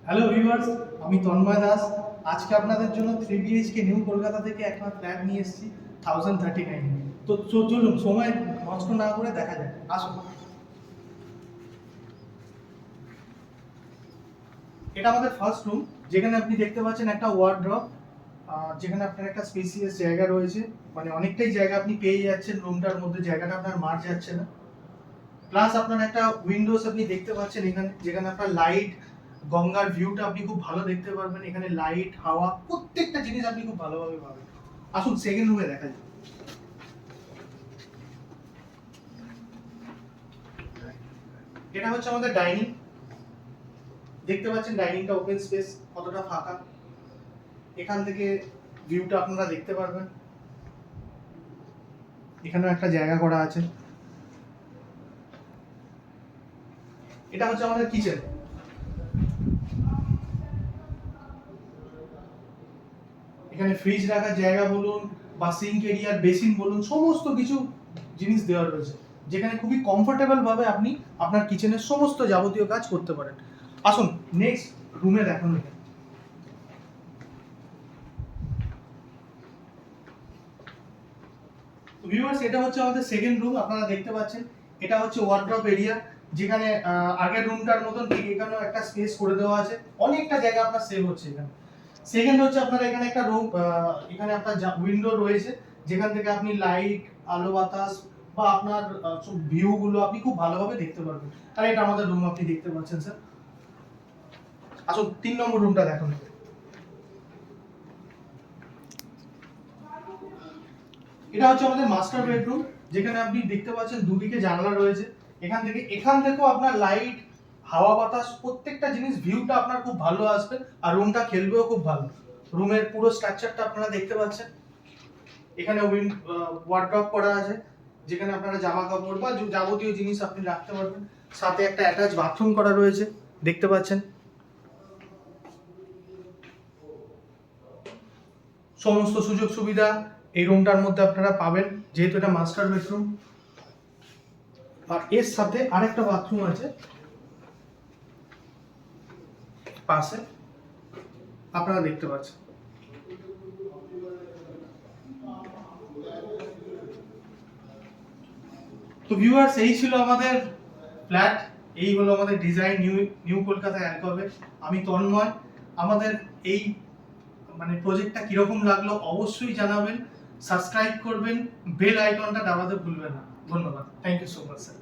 Hello viewers, আমি তন্ময় দাস। আজকে আপনাদের জন্য 3 BHK নিউ কলকাতা থেকে একটা ফ্ল্যাট নিয়ে এসেছি 1039। তো চলুন সময় নষ্ট না করে দেখা যাক, আসুন। এটা আমাদের ফার্স্ট রুম, যেখানে আপনি দেখতে পাচ্ছেন একটা ওয়ার্ড্রপ, যেখানে আপনার একটা স্পেসিয়াস জায়গা রয়েছে, মানে অনেকটাই জায়গা আপনি পেয়ে যাচ্ছেন রুমটার মধ্যে, জায়গাটা আপনার মার যাচ্ছে না। প্লাস আপনার একটা উইন্ডোজ আপনি দেখতে পাচ্ছেন এখানে, যেখানে আপনার লাইট, গঙ্গার ভিউটা আপনি খুব ভালো দেখতে পারবেন। এখানে লাইট, হাওয়া, প্রত্যেকটা জিনিস আপনি খুব ভালোভাবে পাবেন। আসুন সেকেন্ড রুমে দেখা যাক। এটা হচ্ছে আমাদের ডাইনিং। দেখতে পাচ্ছেন ডাইনিংটা ওপেন স্পেস, কতটা ফাঁকা। এখান থেকে ভিউটা আপনারা দেখতে পারবেন। এখানেও একটা জায়গা করা আছে। এটা হচ্ছে আমাদের কিচেন। এখানে ফ্রিজ রাখার জায়গা বলুন বা সিঙ্ক এরিয়ার বেসিন বলুন, সমস্ত কিছু জিনিস দেওয়া রয়েছে, যেখানে খুবই কমফোর্টেবল ভাবে আপনি আপনার কিচেনের সমস্ত যাবতীয় কাজ করতে পারেন। আসুন নেক্সট রুমে দেখানো যাক। ভিউয়ার্স, এটা হচ্ছে আমাদের সেকেন্ড রুম। আপনারা দেখতে পাচ্ছেন এটা হচ্ছে ওয়ার্ড্রপ এরিয়া, যেখানে আগের রুমটার মতন ঠিক এখানেও একটা স্পেস করে দেওয়া আছে, অনেকটা জায়গা আপনার সেভ হচ্ছে এখানে। সেকেন্ড হচ্ছে আপনার এখানে একটা রুম, এখানে আপনার উইন্ডো রয়েছে, যেখান থেকে আপনি লাইট, আলো বাতাস বা আপনার ভিউ গুলো আপনি খুব ভালোভাবে দেখতে পারবেন। আর এটা আমাদের রুম, আপনি দেখতে পাচ্ছেন স্যার। আসুন 3 নম্বর রুমটা দেখুন। এটা হচ্ছে আমাদের মাস্টার বেডরুম, যেখানে আপনি দেখতে পাচ্ছেন দুদিকে জানলা রয়েছে। এখান থেকেও আপনার লাইট, হাওয়া বাতাস, প্রত্যেকটা জিনিস ভিউটা আপনার খুব ভালো আসবে। আর রুমটা খেলবেও খুব ভালো। রুমের পুরো স্ট্রাকচারটা আপনারা দেখতে পাচ্ছেন। এখানে ওয়ার্ড্রপ করা আছে, যেখানে আপনারা জামা কাপড় বা যাবতীয় জিনিস আপনি রাখতে পারবেন। সাথে একটা অ্যাটাচ বাথরুম করা রয়েছে, দেখতে পাচ্ছেন। সমস্ত সুযোগ সুবিধা এই রুমটার মধ্যে আপনারা পাবেন, যেহেতু এটা মাস্টার বেডরুম। আর এর সাথে আরেকটা বাথরুম আছে পাশে, আপনারা দেখতে পাচ্ছেন। তো ভিউয়ার্স, এই ছিল আমাদের ফ্ল্যাট, এই হলো আমাদের ডিজাইন নিউ নিউ কলকাতা অ্যালকবে। আমি তন্ময়। আমাদের এই প্রজেক্টটা কিরকম লাগলো অবশ্যই জানাবেন, সাবস্ক্রাইব করবেন, বেল আইকনটা দাবাতে ভুলবেন না। ধন্যবাদ, thank you so much sir.